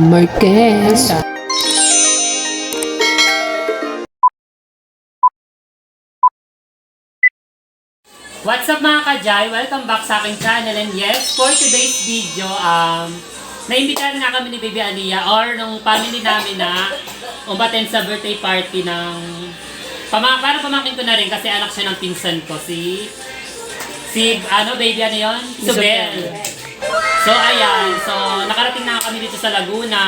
Marquez. What's up mga ka-Jai? Welcome back sa aking channel, and yes, for today's video, naimbitahan nga kami ni Baby Aliyah or nung family namin na umattend sa birthday party ng parang pamangkin ko na rin kasi anak siya ng pinsan ko, si baby ano yun? Isabel. So ayan, so nakarating na kami dito sa Laguna,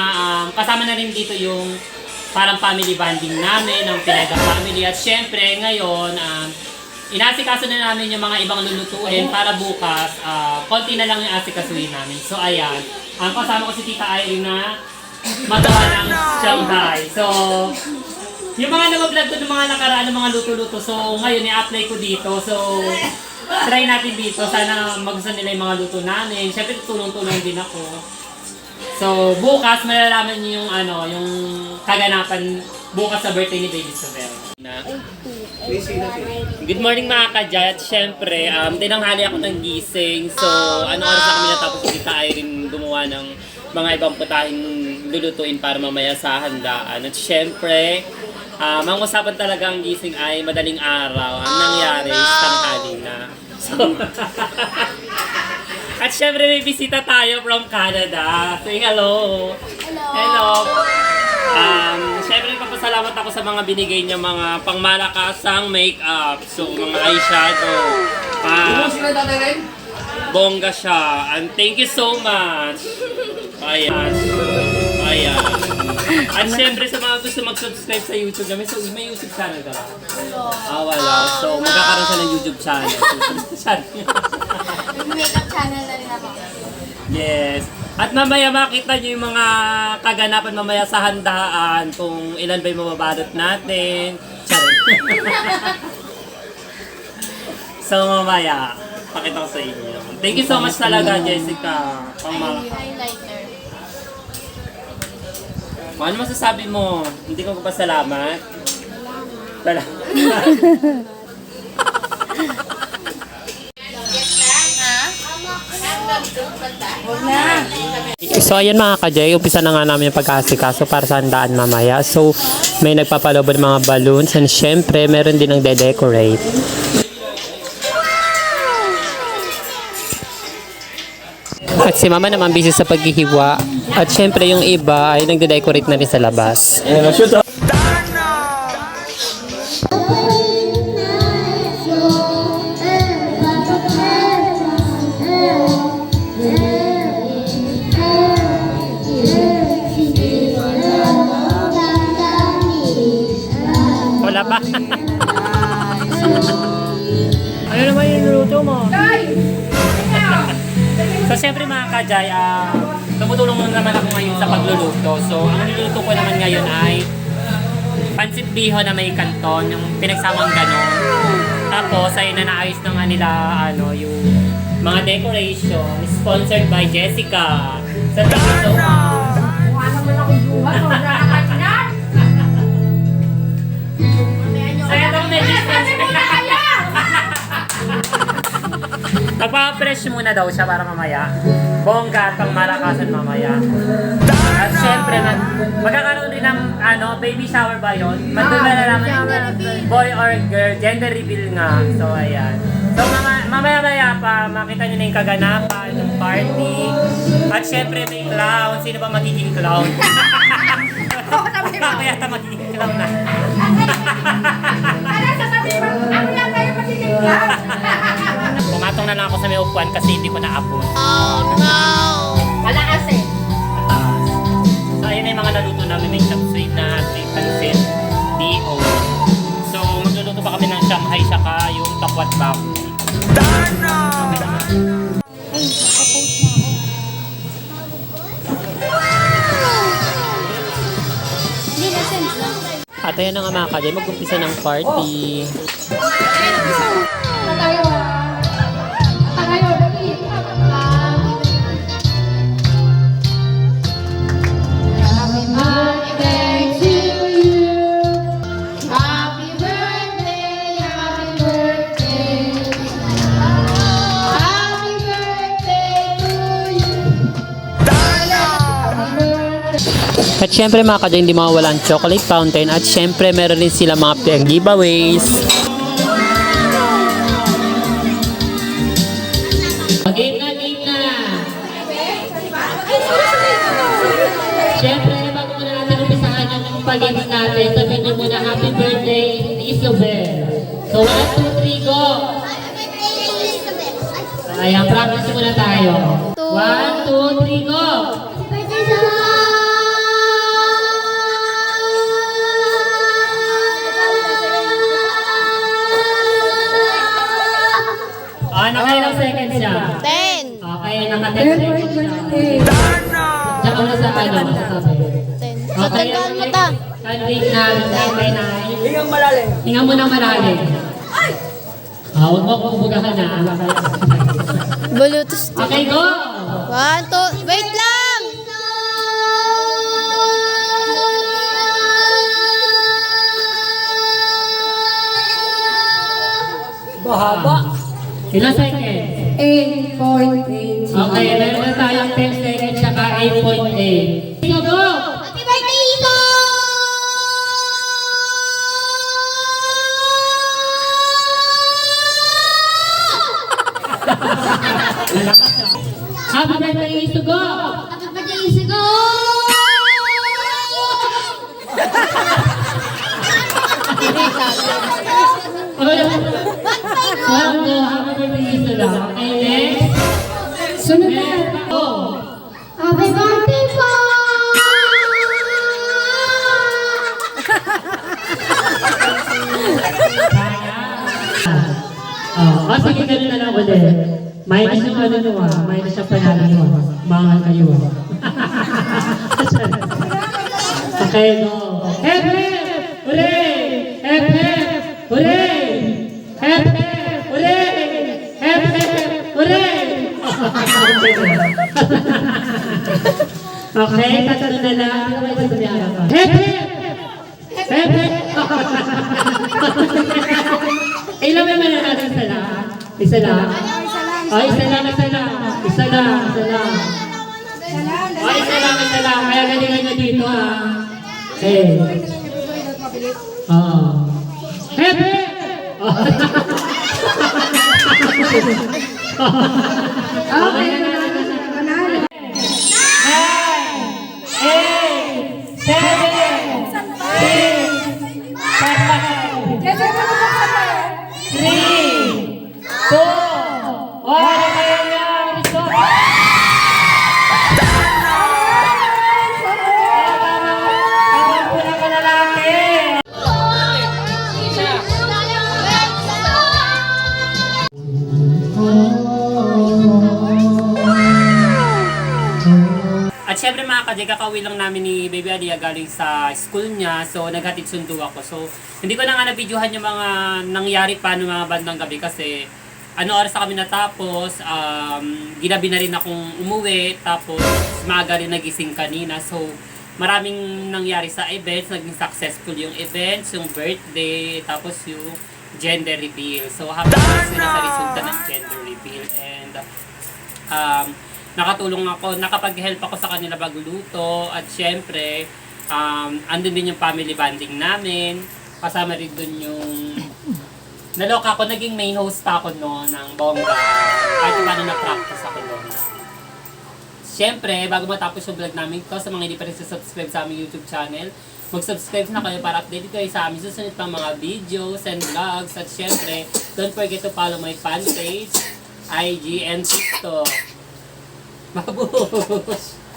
kasama na rin dito yung parang family bonding namin ng Pineda family, at syempre ngayon, inasikaso na namin yung mga ibang lulutuin para bukas, konti na lang yung asikasuhin namin. So ayan, ang kasama ko si Tita Irene na magawa ng Shanghai. So, yung mga nag-vlog ko ng mga nakaraan ng mga luto-luto, so ngayon i-apply ko dito. So, try natin dito. Sana magustuhan nila yung mga luto namin. Siyempre tulong-tulong din ako. So, bukas malalaman niyo yung yung kaganapan bukas sa birthday ni Baby Isabel. Good morning mga ka-Jai, at syempre, tinanghali ako ng gising. So, ano oras na kami natapos si Tita Irene gumawa ng mga ibang putahing lulutuin para mamaya sa handaan. At syempre, ang usapan talaga ang gising ay madaling araw. Ang nangyari, tanghali na. So, at syempre may bisita tayo from Canada. Say hello. Hello. Syempre papasalamat ako sa mga binigay niya mga pangmalakasang makeup. So mga eyeshadow. Bongga siya. And thank you so much. Ayan. At syempre sa mga gusto mag-subscribe sa YouTube namin, so may YouTube channel ka ba? Wala. So magkakaroon siya ng YouTube channel. May makeup channel na rin ako. Yes. At mamaya makita niyo yung mga kaganapan mamaya sa handaan, kung ilan ba yung mababalot natin. So mamaya, pakita ko sa inyo. Thank you so much talaga, Jessica. Highlighter. Ano masasabi mo? Hindi ko papasalamat? Salamat. So ayan mga ka-Jai, umpisa na nga namin yung pag-aasikaso para sa handaan mamaya. So may nagpapalobo ng mga balloons, and syempre meron din ang de-decorate. At si Mama naman busy sa paghihiwa. At syempre yung iba ay nagde-decorate na rin sa labas. Wala pa. Ano naman yung niluto mo? So syempre mga ka-Jai, tumutulong naman ako ngayon sa pagluluto. So ang niluluto ko naman ngayon ay pansit biho na may kanton, yung pinagsamang ganon. Tapos ay naayos na nga nila yung mga decoration, sponsored by Jessica. So thank you so much. Magpa-fresh muna daw siya para mamaya. Bongga at pangmalakasan mamaya. At syempre, magkakaroon din ng baby shower ba yun? Doon na nalaman boy or girl, gender reveal nga. So ayan. So mamaya pa, makita nyo na yung kaganapan ng party. At syempre may clown. Sino ba magiging clown? Ako yata magiging clown na. Pumatong na lang ako sa may upuan kasi hindi ko naabot. Oh no! Wala kasi. So ayun na yung mga naluto namin. May chop suey na, may pansit, diho. So magluluto pa kami ng Shanghai saka yung takwat baboy. Ay, nakapost na ako. Hindi na sense lang. At ayun na nga mga ka-Jai, mag-umpisa ng party. At syempre mga ka-Joy, hindi mawawala ang chocolate fountain. At syempre meron din sila mga giveaways. Game na, game na! Syempre, bago muna natin umpisahan yung pag-games natin, sabihin nyo muna happy birthday, Isabel. So 1, 2, 3, go! Ayan, practice muna tayo. 1, 2, 3, go! Nakailang seconds siya? 10. Okay, naka-10 seconds siya. Tsaka mo sa ano, masasabi. 10. So, tandaan mo ta. Country na, 9 Hingang malalim. Hinga mo ng malalim. Huwag mo kubugahan na. Bluetooth. Okay, go! 1, 2, wait lang! Bahaba. Ilang seconds? 8.8. Okay, meron na tayong 10 seconds tsaka 8.8. Go, go! Happy birthday, Ito! Happy birthday, Ito, go! Happy birthday, Isigo! Okay, go, happy birthday, Ito lang. Okay, next. Sunod na. Go! Happy birthday po! Sige, ganun na lang ulit. Minus yung ano nyo minus yung panalo nyo Mangal kayo Okay, go. Hep, hep! Hooray! Hep, hep! Hooray! Hep, hep! Hooray! Hep, hep! Hooray! Okay, tatlo na lang. Hep, hep! Hep, hep! Ilan may mananalo? Isa lang? Isa lang? Oh, isa lang, isa lang. Isa lang, isa lang. Oh, isa lang, isa lang. Kaya galingan nyo dito, ha. Okay. Oo. Hep, hep! Oh. Okay, nanalo. 9, 8, 7, 6, 5, 3, 2, 1, kayo na, resort! Tawag po ng kalalaki! At syempre mga ka-Joy, kakauwi lang namin ni Baby Alia galing sa school niya. So naghatid sundo ako. So hindi ko na nga na-videohan yung mga nangyari pa ng mga bandang gabi kasi oras na kami natapos, ginabi na rin akong umuwi, tapos maaga rin nagising kanina. So maraming nangyari sa events, naging successful yung events, yung birthday, tapos yung gender reveal. So happy sila sa resulta ng gender reveal. And nakatulong ako, nakapag-help ako sa kanila baguluto at syempre, andun din yung family bonding namin. Kasama rin dun yung naloka ako, naging main host pa ako noon ng bongga. Kahit paano na-practice ako doon. Syempre, bago matapos yung vlog namin ito, sa mga hindi pa rin subscribe sa aming YouTube channel, mag-subscribe na kayo para updated kayo sa aming susunod pang mga videos and vlogs. At syempre, don't forget to follow my fan page, IG, and TikTok. Mabush!